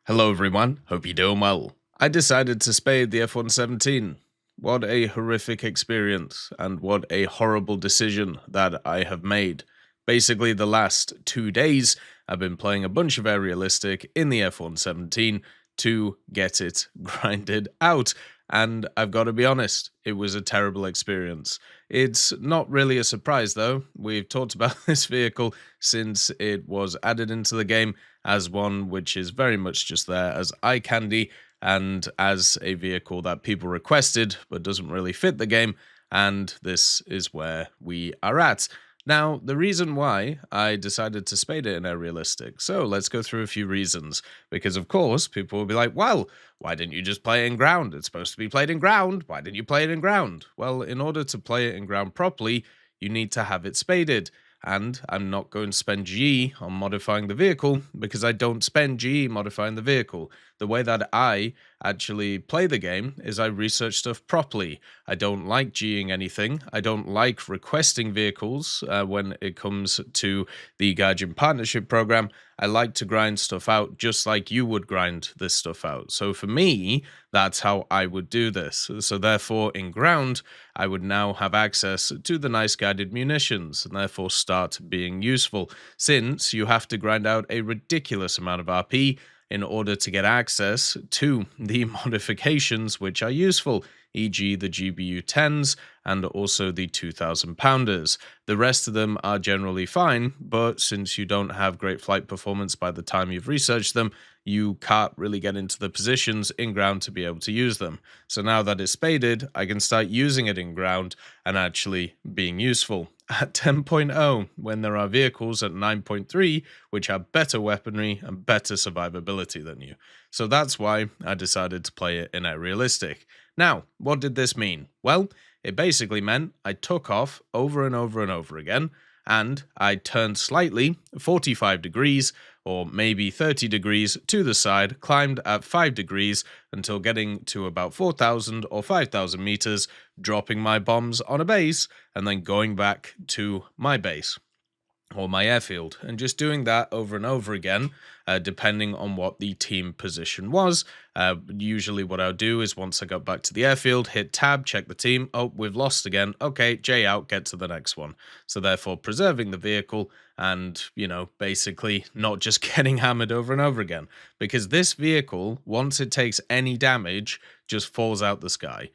Hello everyone, hope you're doing well. I decided to spade the F-117. What a horrific experience, and what a horrible decision that I have made. Basically, the last 2 days, I've been playing a bunch of aerialistic in the F-117 to get it grinded out, and I've got to be honest, it was a terrible experience. It's not really a surprise though, we've talked about this vehicle since it was added into the game, as one which is very much just there as eye candy and as a vehicle that people requested but doesn't really fit the game, and this is where we are at. Now, the reason why I decided to spade it in a realistic, so let's go through a few reasons. Because, of course, people will be like, well, why didn't you just play it in ground? It's supposed to be played in ground. Why didn't you play it in ground? Well, in order to play it in ground properly, you need to have it spaded. And I'm not going to spend GE on modifying the vehicle because I don't spend GE modifying the vehicle. The way that I actually play the game is I research stuff properly. I don't like GEing anything. I don't like requesting vehicles when it comes to the Gaijin Partnership Program. I like to grind stuff out just like you would grind this stuff out. So for me, that's how I would do this. So therefore, in ground, I would now have access to the nice guided munitions and therefore start being useful, since you have to grind out a ridiculous amount of RP in order to get access to the modifications which are useful, e.g. the GBU 10s and also the 2000 pounders. The rest of them are generally fine, but since you don't have great flight performance by the time you've researched them, you can't really get into the positions in ground to be able to use them. So now that it's spaded, I can start using it in ground and actually being useful. At 10.0, when there are vehicles at 9.3, which have better weaponry and better survivability than you. So that's why I decided to play it in a realistic. Now, what did this mean? Well, it basically meant I took off over and over and over again, and I turned slightly 45 degrees or maybe 30 degrees to the side, climbed at 5 degrees until getting to about 4,000 or 5,000 meters, dropping my bombs on a base, and then going back to my base or my airfield, and just doing that over and over again, depending on what the team position was. Usually what I'll do is once I got back to the airfield, hit tab, check the team. Oh, we've lost again. Okay, J out, get to the next one. So therefore preserving the vehicle and, basically not just getting hammered over and over again. Because this vehicle, once it takes any damage, just falls out the sky.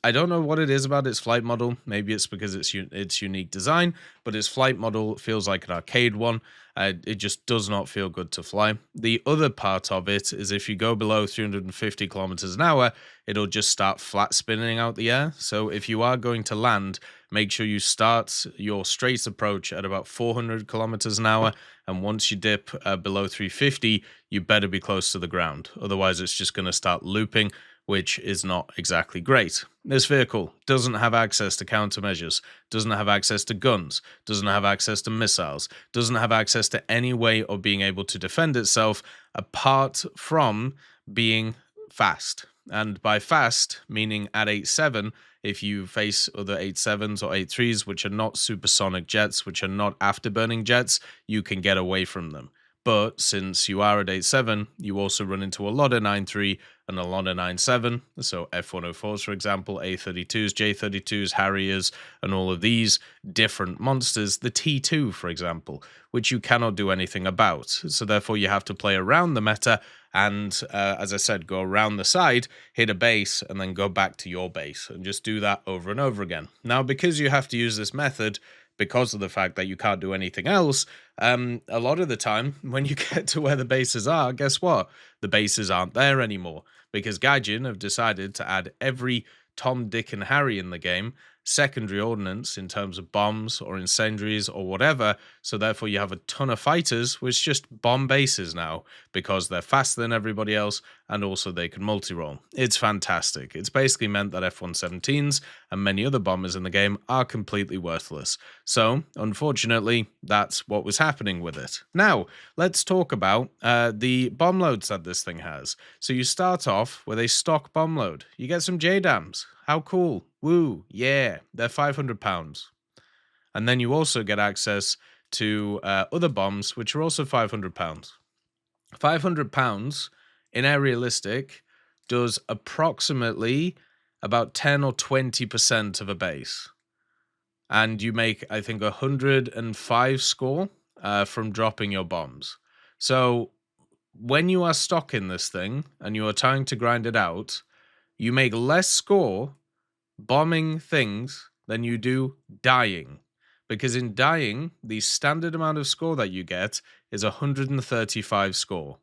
I don't know what it is about its flight model. Maybe it's because it's unique design, but its flight model feels like an arcade one. It just does not feel good to fly. The other part of it is if you go below 350 kilometers an hour, it'll just start flat spinning out the air. So if you are going to land, make sure you start your straight approach at about 400 kilometers an hour. And once you dip below 350, you better be close to the ground. Otherwise, it's just going to start looping, which is not exactly great. This vehicle doesn't have access to countermeasures, doesn't have access to guns, doesn't have access to missiles, doesn't have access to any way of being able to defend itself apart from being fast. And by fast, meaning at 8.7, if you face other 8.7s or 8.3s, which are not supersonic jets, which are not afterburning jets, you can get away from them. But since you are at 8.7, you also run into a lot of 9.3 and a lot of 9.7. So F-104s, for example, A-32s, J-32s, Harriers, and all of these different monsters. The T2, for example, which you cannot do anything about. So therefore, you have to play around the meta and, as I said, go around the side, hit a base, and then go back to your base. And just do that over and over again. Now, because you have to use this method, because of the fact that you can't do anything else, a lot of the time, when you get to where the bases are, guess what? The bases aren't there anymore, because Gaijin have decided to add every Tom, Dick, and Harry in the game secondary ordnance in terms of bombs or incendiaries or whatever, so therefore you have a ton of fighters which just bomb bases now because they're faster than everybody else and also they can multi-roll. It's fantastic. It's basically meant that F-117s and many other bombers in the game are completely worthless. So, unfortunately, that's what was happening with it. Now, let's talk about the bomb loads that this thing has. So you start off with a stock bomb load. You get some JDAMs. How cool. Woo, yeah, they're £500. And then you also get access to other bombs, which are also £500. £500 in aerialistic does approximately about 10 or 20% of a base. And you make, I think, 105 score from dropping your bombs. So when you are stocking this thing and you are trying to grind it out, you make less score bombing things than you do dying. Because in dying, the standard amount of score that you get is 135 score.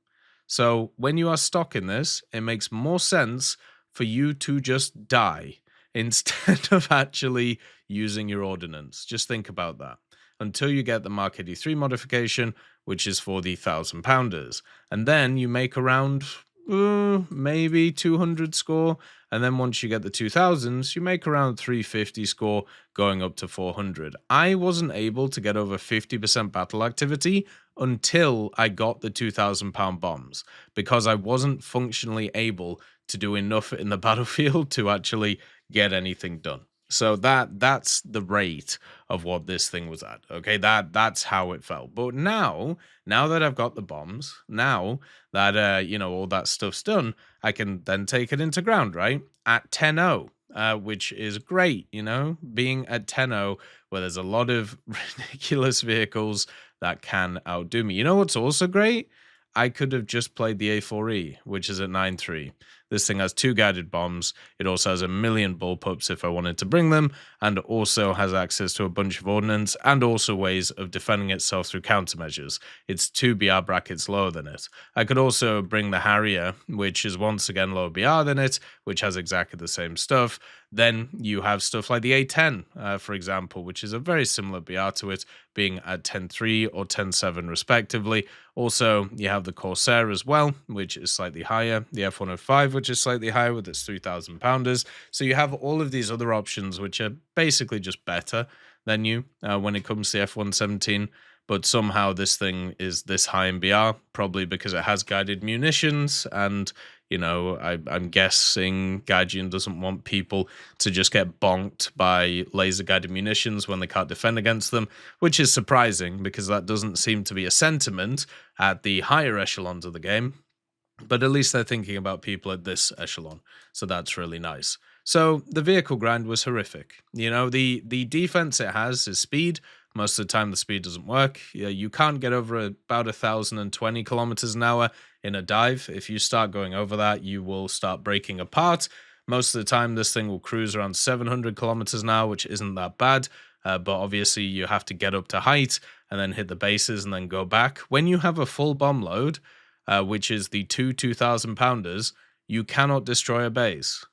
So when you are stocking this, it makes more sense for you to just die instead of actually using your ordnance. Just think about that. Until you get the Mark 83 modification, which is for the 1,000-pounders. And then you make around maybe 200 score. And then once you get the 2000s, you make around 350 score going up to 400. I wasn't able to get over 50% battle activity until I got the 2,000-pound bombs because I wasn't functionally able to do enough in the battlefield to actually get anything done. So that's the rate of what this thing was at. Okay, that's how it felt. But now that I've got the bombs, now that all that stuff's done, I can then take it into ground, right? At 10-0, which is great, being at 10-0 where there's a lot of ridiculous vehicles that can outdo me. You know what's also great? I could have just played the A4E, which is at 9-3. This thing has 2 guided bombs. It also has a million bullpups if I wanted to bring them, and also has access to a bunch of ordnance and also ways of defending itself through countermeasures. It's 2 BR brackets lower than it. I could also bring the Harrier, which is once again lower BR than it, which has exactly the same stuff. Then you have stuff like the A10, for example, which is a very similar BR to it, being at 10-3 or 10-7 respectively. Also, you have the Corsair as well, which is slightly higher. The F-105, which is slightly higher with its 3,000-pounders. So you have all of these other options, which are basically just better than you when it comes to the F-117. But somehow this thing is this high in BR, probably because it has guided munitions. And, I'm guessing Gaijin doesn't want people to just get bonked by laser guided munitions when they can't defend against them, which is surprising because that doesn't seem to be a sentiment at the higher echelons of the game. But at least they're thinking about people at this echelon. So that's really nice. So the vehicle grind was horrific. The defense it has is speed. Most of the time, the speed doesn't work. You can't get over about 1,020 kilometers an hour in a dive. If you start going over that, you will start breaking apart. Most of the time, this thing will cruise around 700 kilometers an hour, which isn't that bad. But obviously, you have to get up to height and then hit the bases and then go back. When you have a full bomb load, which is the 2,000-pounders, you cannot destroy a base.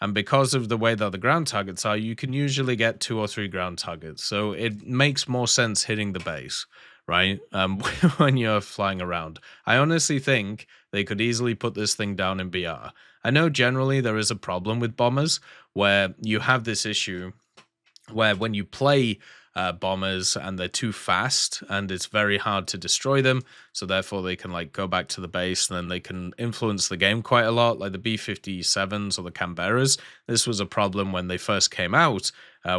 And because of the way that the ground targets are, you can usually get 2 or 3 ground targets. So it makes more sense hitting the base, right? When you're flying around. I honestly think they could easily put this thing down in BR. I know generally there is a problem with bombers where you have this issue where when you play bombers and they're too fast and it's very hard to destroy them, so therefore they can go back to the base and then they can influence the game quite a lot, like the B-57s or the Canberras. This was a problem when they first came out,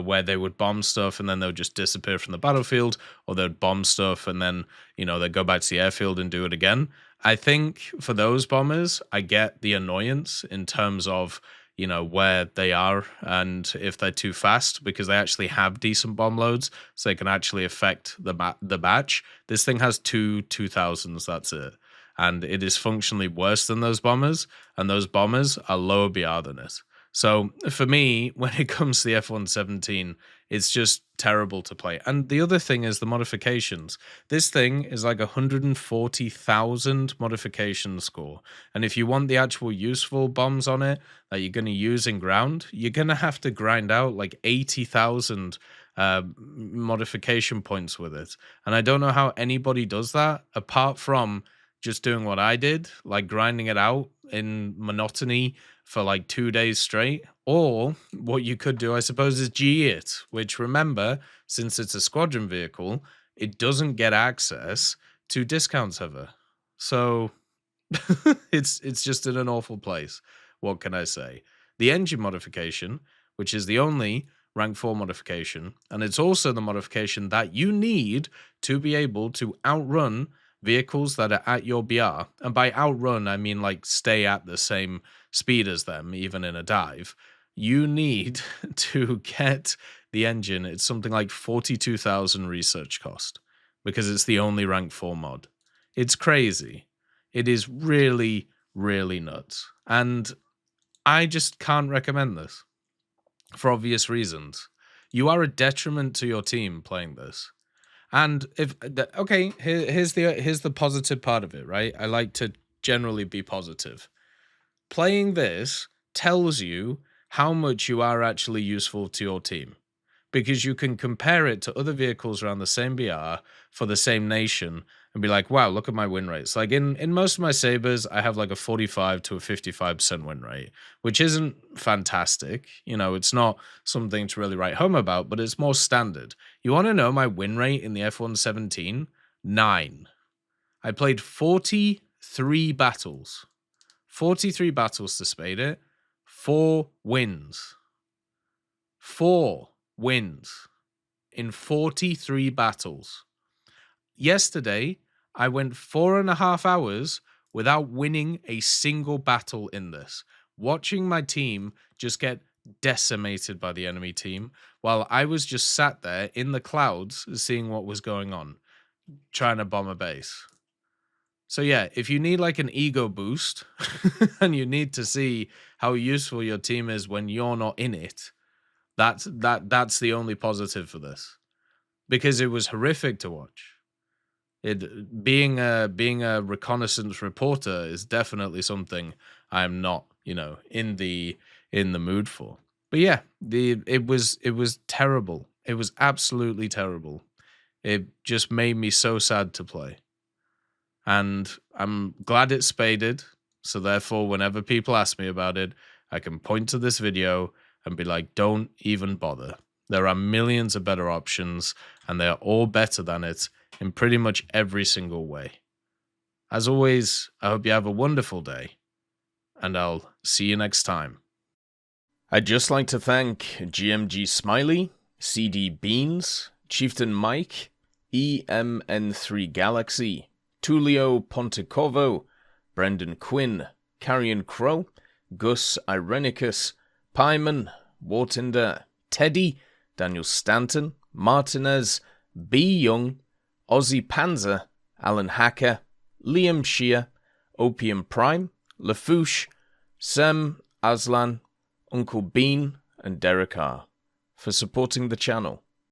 where they would bomb stuff and then they would just disappear from the battlefield, or they'd bomb stuff and then they'd go back to the airfield and do it again. I think for those bombers, I get the annoyance in terms of where they are and if they're too fast, because they actually have decent bomb loads, so they can actually affect the match. This thing has 2 2000s, that's it. And it is functionally worse than those bombers, and those bombers are lower BR than it. So for me, when it comes to the F-117, it's just terrible to play. And the other thing is the modifications. This thing is like 140,000 modification score. And if you want the actual useful bombs on it that you're going to use in ground, you're going to have to grind out like 80,000 modification points with it. And I don't know how anybody does that apart from just doing what I did, like grinding it out in monotony for like 2 days straight. Or what you could do, I suppose, is G it, which, remember, since it's a squadron vehicle, it doesn't get access to discounts ever. So it's just in an awful place. What can I say? The engine modification, which is the only rank 4 modification, and it's also the modification that you need to be able to outrun vehicles that are at your BR, and by outrun, I mean like stay at the same speed as them, even in a dive, you need to get the engine. It's something like 42,000 research cost because it's the only rank 4 mod. It's crazy. It is really, really nuts. And I just can't recommend this for obvious reasons. You are a detriment to your team playing this. And here's the positive part of it, right? I like to generally be positive. Playing this tells you how much you are actually useful to your team, because you can compare it to other vehicles around the same BR for the same nation and be like, wow, look at my win rates. Like in most of my sabers, I have like a 45 to a 55% win rate, which isn't fantastic. You know, it's not something to really write home about, but it's more standard. You want to know my win rate in the F-117? 9. I played 43 battles. 43 battles to spade it. 4 wins. 4 wins in 43 battles. Yesterday, I went 4.5 hours without winning a single battle in this, watching my team just get decimated by the enemy team while I was just sat there in the clouds seeing what was going on, trying to bomb a base. So yeah, if you need like an ego boost and you need to see how useful your team is when you're not in it, that's the only positive for this, because it was horrific to watch. It being a reconnaissance reporter is definitely something I'm not, in the mood for. But yeah, it was terrible. It was absolutely terrible. It just made me so sad to play. And I'm glad it's spaded, so therefore whenever people ask me about it, I can point to this video and be like, don't even bother. There are millions of better options, and they're all better than it in pretty much every single way. As always, I hope you have a wonderful day, and I'll see you next time. I'd just like to thank GMG Smiley, CD Beans, Chieftain Mike, EMN3 Galaxy, Tulio Pontecorvo, Brendan Quinn, Carrion Crow, Gus Irenicus, Pyman, Wartinder, Teddy, Daniel Stanton, Martinez, B. Young, Ozzy Panzer, Alan Hacker, Liam Shear, Opium Prime, Lafouche, Sem, Aslan, Uncle Bean, and Derek R. for supporting the channel.